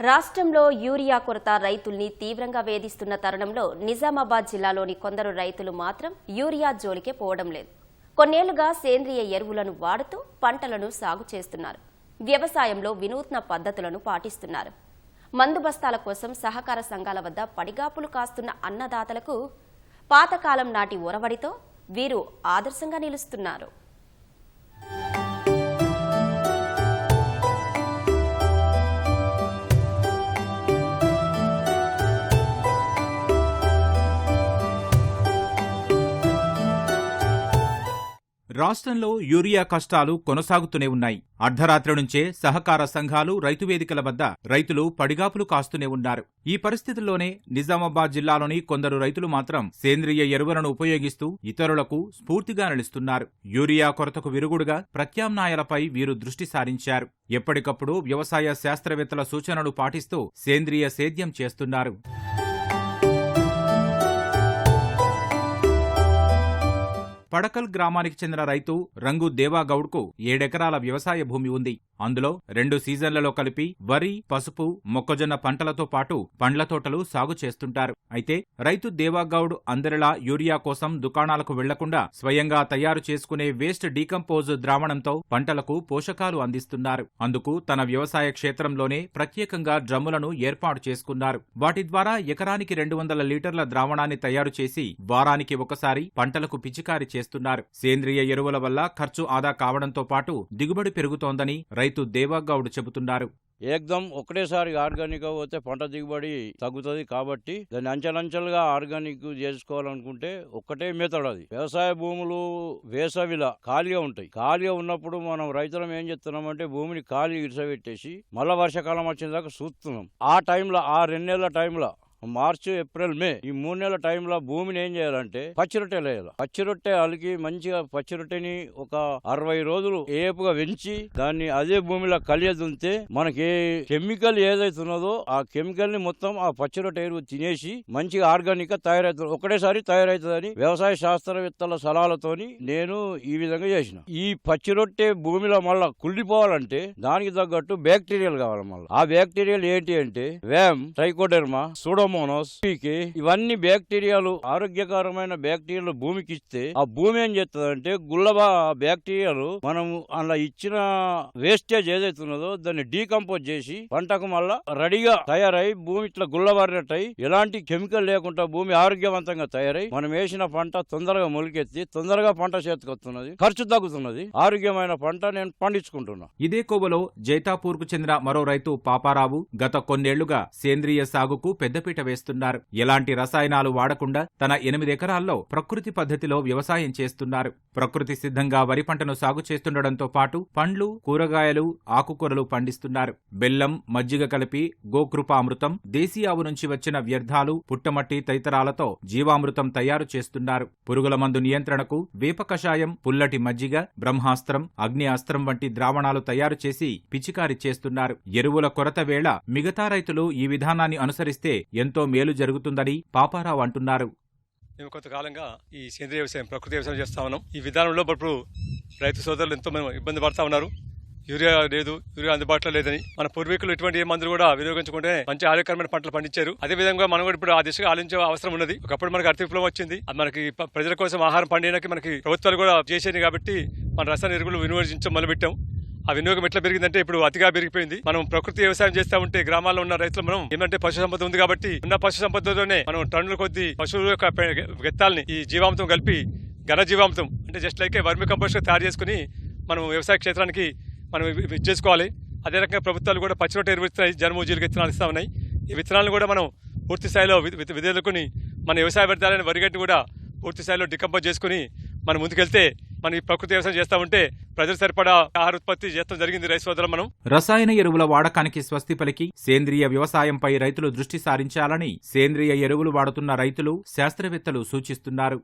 రాష్ట్రంలో యూరియా కొరత రైతుల్ని తీవ్రంగా వేధిస్తున్న తరుణంలో నిజామాబాద్ జిల్లాలోని కొందరు రైతులు మాత్రం యూరియా జోలికే పోవడం లేదు. కొన్నేళ్లుగా సేంద్రియ ఎరువులను వాడుతూ పంటలను సాగు చేస్తున్నారు. వ్యవసాయంలో వినూత్న పద్ధతులను పాటిస్తున్నారు. మందు బస్తాల కోసం సహకార సంఘాల వద్ద పడిగాపులు కాస్తున్న అన్నదాతలకు పాతకాలం నాటి ఒరవడితో వీరు ఆదర్శంగా నిలుస్తున్నారు. రాష్ట్రంలో యూరియా కష్టాలు కొనసాగుతూనే ఉన్నాయి. అర్ధరాత్రి నుంచే సహకార సంఘాలు, రైతు వేదికల వద్ద రైతులు పడిగాపులు కాస్తూనే ఉన్నారు. ఈ పరిస్థితుల్లోనే నిజామాబాద్ జిల్లాలోని కొందరు రైతులు మాత్రం సేంద్రియ ఎరువులను ఉపయోగిస్తూ ఇతరులకు స్ఫూర్తిగా నిలుస్తున్నారు. యూరియా కొరతకు విరుగుడుగా ప్రత్యామ్నాయాలపై వీరు దృష్టి సారించారు. ఎప్పటికప్పుడు వ్యవసాయ శాస్త్రవేత్తల సూచనలు పాటిస్తూ సేంద్రియ సేద్యం చేస్తున్నారు. పడకల్ గ్రామానికి చెందిన రైతు రంగు దేవాగౌడ్కు 7 ఎకరాల వ్యవసాయ భూమి ఉంది. అందులో 2 సీజన్లలో కలిపి వరి, పసుపు, మొక్కజొన్న పంటలతో పాటు పండ్ల తోటలు సాగు చేస్తుంటారు. అయితే రైతు దేవాగౌడ్ అందరిలా యూరియా కోసం దుకాణాలకు వెళ్లకుండా స్వయంగా తయారు చేసుకునే వేస్ట్ డీకంపోజ్ ద్రావణంతో పంటలకు పోషకాలు అందిస్తున్నారు. అందుకు తన వ్యవసాయ క్షేత్రంలోనే ప్రత్యేకంగా డ్రమ్ములను ఏర్పాటు చేసుకున్నారు. వాటి ద్వారా ఎకరానికి 200 లీటర్ల ద్రావణాన్ని తయారు చేసి వారానికి ఒకసారి పంటలకు పిచికారి చేస్తున్నారు. సేంద్రియ ఎరువుల వల్ల ఖర్చు ఆదా కావడంతో పాటు దిగుబడి పెరుగుతోందని రైతు దేవాగౌడ్ చెబుతున్నారు. ఏకదం ఒకటేసారి ఆర్గానిక్ పోతే పంట దిగుబడి తగ్గుతుంది. కాబట్టి దాన్ని అంచెలంచెలుగా ఆర్గానిక్ చేసుకోవాలనుకుంటే ఒక్కటే మెథడ్ అది. వ్యవసాయ భూములు వేసవిలా ఖాళీగా ఉంటాయి. ఖాళీగా ఉన్నప్పుడు మనం రైతులం ఏం చేస్తున్నామంటే భూమిని ఖాళీ ఇడిసబెట్టేసి మళ్ళా వర్షాకాలం వచ్చిన దాకా చూస్తున్నాం. ఆ టైంలో, ఆ 2 నెలల టైంలో, మార్చి, ఏప్రిల్, మే, ఈ 3 నెలల టైంలో భూమిని ఏం చేయాలంటే పచ్చిరొట్టెలు వేయాలి. పచ్చిరొట్టె అలికి మంచిగా పచ్చిరొట్టెని ఒక 60 రోజులు ఏపుగా పెంచి దాన్ని అదే భూమిలో కలియదుంతే మనకి కెమికల్ ఏదైతే ఉన్నదో ఆ కెమికల్ ని మొత్తం ఆ పచ్చిరొట్టె ఎరువు తినేసి మంచిగా ఆర్గానిక్ గా తయారవుతుంది. ఒకటేసారి తయారవుతుందని వ్యవసాయ శాస్త్రవేత్తల సలహాలతోని నేను ఈ విధంగా చేసిన. ఈ పచ్చిరొట్టె భూమిలో మళ్ళా కుళ్ళిపోవాలంటే దానికి తగ్గట్టు బ్యాక్టీరియాలు కావాలి. మళ్ళీ ఆ బ్యాక్టీరియాలు ఏంటి అంటే వ్యామ్, ట్రైకోడెర్మా, సూడోమోనాస్, ఇవన్నీ బ్యాక్టీరియాలు, ఆరోగ్యకరమైన బ్యాక్టీరియాలు భూమికి ఇస్తే ఆ భూమి ఏం చేస్తుందంటే గుల్లబా బ్యాక్టీరియాలు మనం అలా ఇచ్చిన వేస్టేజ్ ఏదైతే ఉన్నదో దాన్ని డీకంపోజ్ చేసి పంటకు మళ్ళా రెడీగా తయారై భూమి ఇట్లా గుల్లబారినట్టయి ఎలాంటి కెమికల్ లేకుండా భూమి ఆరోగ్యవంతంగా తయారై మనం వేసిన పంట తొందరగా మొలికెత్తి తొందరగా పంట చేతికొస్తున్నది, ఖర్చు తగ్గుతున్నది, ఆరోగ్యమైన పంట నేను పండించుకుంటున్నా. ఇదే కోవలో జైతాపూర్ కు చెందిన మరో రైతు పాపారావు గత కొన్నేళ్లుగా సేంద్రియ సాగుకు పెద్దపీట వేస్తున్నారు. ఎలాంటి రసాయనాలు వాడకుండా తన 8 ఎకరాల్లో ప్రకృతి పద్ధతిలో వ్యవసాయం చేస్తున్నారు. ప్రకృతి సిద్ధంగా వరి పంటను సాగు చేస్తుండటంతో పాటు పండ్లు, కూరగాయలు, ఆకుకూరలు పండిస్తున్నారు. బెల్లం, మజ్జిగ కలిపి గోకృపామృతం, దేశీ ఆవు నుంచి వచ్చిన వ్యర్థాలు, పుట్టమట్టి తదితరాలతో జీవామృతం తయారు చేస్తున్నారు. పురుగుల మందు నియంత్రణకు వేప కషాయం, పుల్లటి మజ్జిగ, బ్రహ్మాస్త్రం, అగ్ని అస్త్రం వంటి ద్రావణాలు తయారు చేసి పిచికారి చేస్తున్నారు. ఎరువుల కొరత వేళ మిగతా రైతులు ఈ విధానాన్ని అనుసరిస్తే ఎంతో మేలు జరుగుతుందని పాపారావు అంటున్నారు. మేము కొంతకాలంగా ఈ సేంద్రియ వ్యవసాయం, ప్రకృతి వ్యవసాయం చేస్తా ఉన్నాం. ఈ విధానంలో ఇప్పుడు రైతు సోదరులు ఎంతో ఇబ్బంది పడతా ఉన్నారు. యూరియా లేదు, యూరియా అందుబాటులో లేదని. మన పూర్వీకులు ఇటువంటి ఏ మందులు కూడా వినియోగించుకుంటే మంచి ఆరోగ్యకరమైన పంటలు పండించారు. అదే విధంగా మనం కూడా ఇప్పుడు ఆ దిశగా ఆలోచించే అవసరం ఉన్నది. ఒకప్పుడు మనకి ఆర్థిక విప్లవం వచ్చింది. మనకి ప్రజల కోసం ఆహారం పండించడానికి మనకి ప్రభుత్వాలు కూడా చేసేది. కాబట్టి మన రసాయన ఎరువులు వినియోగించడం మొదలుపెట్టాం. ఆ వినియోగం ఎట్లా పెరిగిందంటే ఇప్పుడు అతిగా పెరిగిపోయింది. మనం ప్రకృతి వ్యవసాయం చేస్తా ఉంటే గ్రామాల్లో ఉన్న రైతులు మనం ఏమంటే పశు సంపద ఉంది కాబట్టి ఉన్న పశు సంపదతోనే మనం టన్నుల కొద్ది పశువుల యొక్క గెత్తాలని ఈ జీవామృతం కలిపి ఘన జీవామృతం అంటే జస్ట్ లైక్ వర్మి కంపోస్ట్ తయారు చేసుకుని మనం వ్యవసాయ క్షేత్రానికి మనం చేసుకోవాలి. అదే రకంగా ప్రభుత్వాలు కూడా పచ్చిరొట్టె ఎరువు ఇస్తున్నాయి, జనమూజీలకు విత్తనాలు ఇస్తా ఉన్నాయి. ఈ విత్తనాలను కూడా మనం పూర్తి స్థాయిలో విధులుకుని మన వ్యవసాయ వ్యర్థాలైన వరిగడ్డి కూడా పూర్తి స్థాయిలో డికంపోజ్ చేసుకుని మనం ముందుకెళ్తే మనం ఈ ప్రకృతి వ్యవసాయం చేస్తా ఉంటే ప్రజలు సరిపడా ఆహార ఉత్పత్తి చేస్తాం జరిగింది. రైతు సోదరులు మనం రసాయన ఎరువుల వాడకానికి స్వస్తి పలికి సేంద్రియ వ్యవసాయంపై రైతులు దృష్టి సారించాలని సేంద్రియ ఎరువులు వాడుతున్న రైతులు, శాస్త్రవేత్తలు సూచిస్తున్నారు.